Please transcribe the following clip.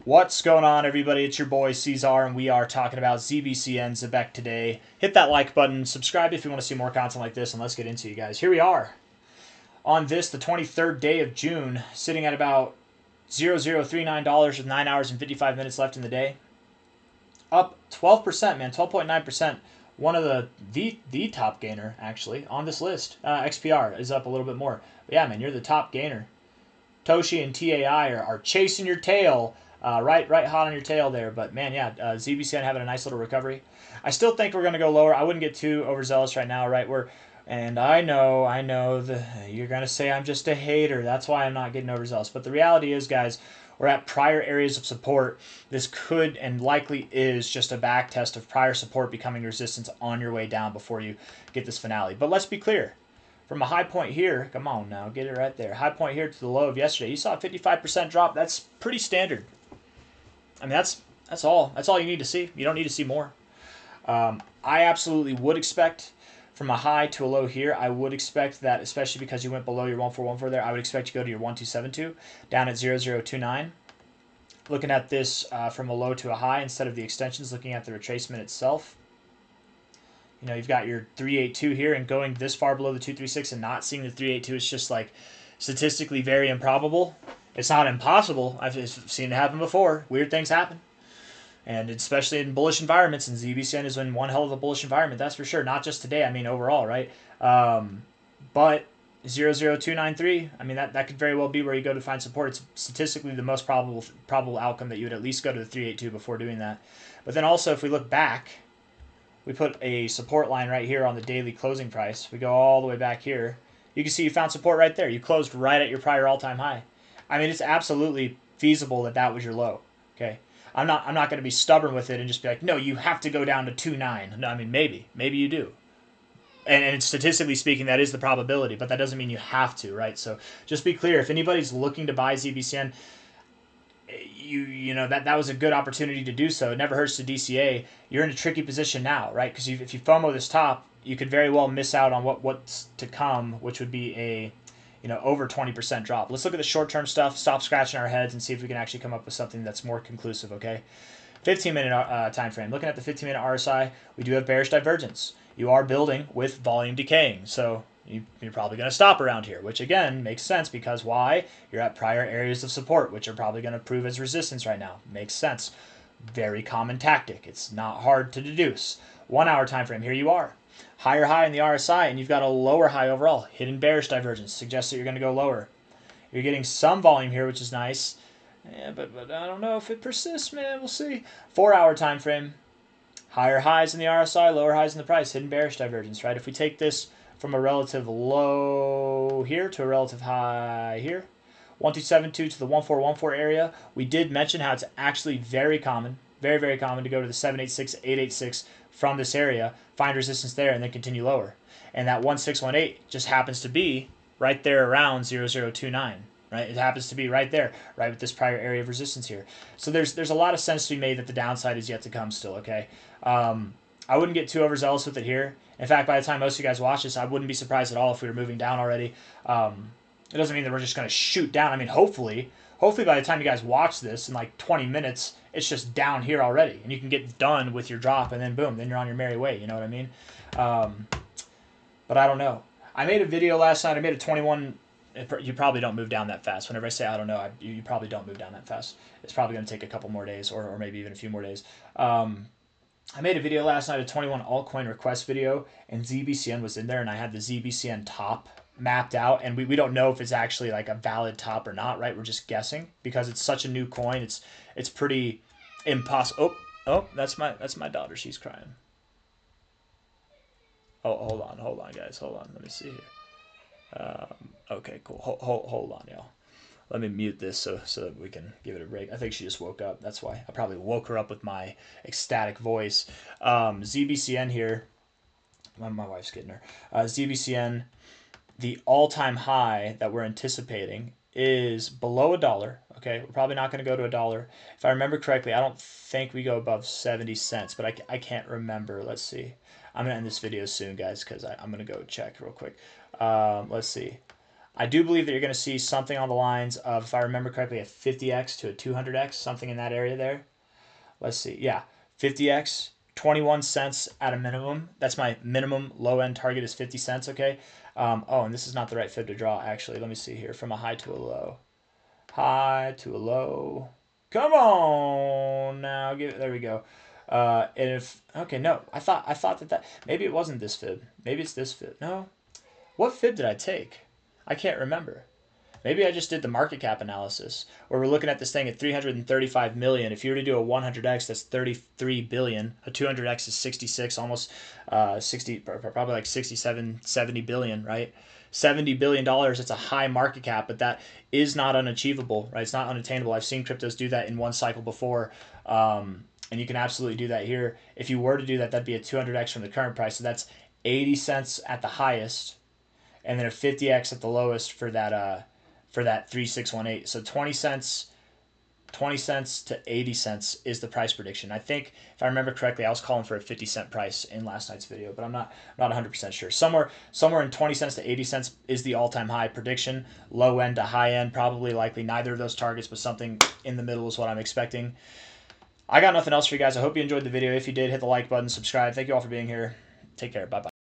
What's going on, everybody? It's your boy C-Zar, and we are talking about ZBCN Zebec today. Hit that like button, subscribe if you want to see more content like this, and let's get into it, guys. Here we are on this, the 23rd day of June, sitting at about $0.0039 with 9 hours and 55 minutes left in the day. Up 12%, man, 12.9%. One of the top gainer, actually, on this list. XPR is up a little bit more. But yeah, man, you're the top gainer. Toshi and TAI are chasing your tail. Right hot on your tail there. But man, yeah, ZBCN having a nice little recovery. I still think we're going to go lower. I wouldn't get too overzealous right now, right? And I know you're going to say I'm just a hater. That's why I'm not getting overzealous. But the reality is, guys, we're at prior areas of support. This could and likely is just a back test of prior support becoming resistance on your way down before you get this finale. But let's be clear. From a high point here, come on now, get it right there. High point here to the low of yesterday. You saw a 55% drop. That's pretty standard. I mean, that's all you need to see. You don't need to see more. I absolutely would expect from a high to a low here, I would expect that, especially because you went below your 1414 there, I would expect you to go to your 1272 down at 0029. Looking at this from a low to a high instead of the extensions, looking at the retracement itself. You know, you've got your 382 here, and going this far below the 236 and not seeing the 382 is just like statistically very improbable. It's not impossible. I've seen it happen before. Weird things happen. And especially in bullish environments, and ZBCN is in one hell of a bullish environment, that's for sure. Not just today, I mean overall, right? But 00293, I mean, that could very well be where you go to find support. It's statistically the most probable outcome that you would at least go to the 382 before doing that. But then also, if we look back, we put a support line right here on the daily closing price. We go all the way back here. You can see you found support right there. You closed right at your prior all-time high. I mean, it's absolutely feasible that that was your low. Okay, I'm not going to be stubborn with it and just be like, no, you have to go down to 2.9. No, I mean maybe you do. And statistically speaking, that is the probability, but that doesn't mean you have to, right? So just be clear. If anybody's looking to buy ZBCN, you know that was a good opportunity to do so. It never hurts to DCA. You're in a tricky position now, right? Because if you FOMO this top, you could very well miss out on what's to come, which would be a over 20% drop. Let's look at the short-term stuff, stop scratching our heads, and see if we can actually come up with something that's more conclusive, okay? 15-minute time frame. Looking at the 15-minute RSI, we do have bearish divergence. You are building with volume decaying, so you're probably going to stop around here, which, again, makes sense because why? You're at prior areas of support, which are probably going to prove as resistance right now. Makes sense. Very common tactic. It's not hard to deduce. 1 hour time frame. Here you are. Higher high in the RSI, and you've got a lower high overall. Hidden bearish divergence suggests that you're going to go lower. You're getting some volume here, which is nice. Yeah, but I don't know if it persists, man. We'll see. 4 hour time frame. Higher highs in the RSI, lower highs in the price. Hidden bearish divergence, right? If we take this from a relative low here to a relative high here, 1272 to the 1414 area, we did mention how it's actually very common, very common to go to the 786, 886 from this area, find resistance there, and then continue lower. And that 1618 just happens to be right there around 0029. Right? It happens to be right there, right with this prior area of resistance here. So there's a lot of sense to be made that the downside is yet to come still, okay? I wouldn't get too overzealous with it here. In fact, by the time most of you guys watch this, I wouldn't be surprised at all if we were moving down already. It doesn't mean that we're just going to shoot down. I mean, hopefully by the time you guys watch this in like 20 minutes, it's just down here already. And you can get done with your drop, and then boom, then you're on your merry way. You know what I mean? But I don't know. I made a video last night. I made a 21... You probably don't move down that fast. Whenever I say I don't know, you probably don't move down that fast. It's probably going to take a couple more days or maybe even a few more days. I made a video last night, a 21 altcoin request video, and ZBCN was in there, and I had the ZBCN top mapped out, and we don't know if it's actually like a valid top or not, right? We're just guessing because it's such a new coin. It's pretty impossible. Oh, that's my daughter. She's crying. Oh, hold on, guys. Hold on. Let me see here. Okay, cool. Hold on, y'all. Let me mute this so that we can give it a break. I think she just woke up. That's why. I probably woke her up with my ecstatic voice. ZBCN here. My wife's getting her. ZBCN, the all-time high that we're anticipating is below $1. Okay, we're probably not going to go to $1. If I remember correctly, I don't think we go above 70 cents, but I can't remember. Let's see. I'm going to end this video soon, guys, because I'm going to go check real quick. Let's see. I do believe that you're going to see something on the lines of, if I remember correctly, a 50x to a 200x, something in that area there. Let's see. Yeah, 50x, 21 cents at a minimum. That's my minimum low end target is 50 cents, okay? Oh, and this is not the right fib to draw, actually. Let me see here. From a high to a low. High to a low. Come on now. There we go. And if, okay, no. I thought that maybe it wasn't this fib. Maybe it's this fib. No. What fib did I take? I can't remember. Maybe I just did the market cap analysis where we're looking at this thing at 335 million. If you were to do a 100x, that's 33 billion. A 200x is 66, almost 60, probably like 67, 70 billion, right? $70 billion, it's a high market cap, but that is not unachievable, right? It's not unattainable. I've seen cryptos do that in one cycle before, and you can absolutely do that here. If you were to do that, that'd be a 200x from the current price. So that's 80 cents at the highest, and then a 50x at the lowest for that 3618. So 20 cents to 80 cents is the price prediction. I think if I remember correctly, I was calling for a 50-cent price in last night's video, but I'm not 100% sure. Somewhere in 20 cents to 80 cents is the all-time high prediction. Low end to high end, probably likely neither of those targets, but something in the middle is what I'm expecting. I got nothing else for you guys. I hope you enjoyed the video. If you did, hit the like button, subscribe. Thank you all for being here. Take care. Bye-bye.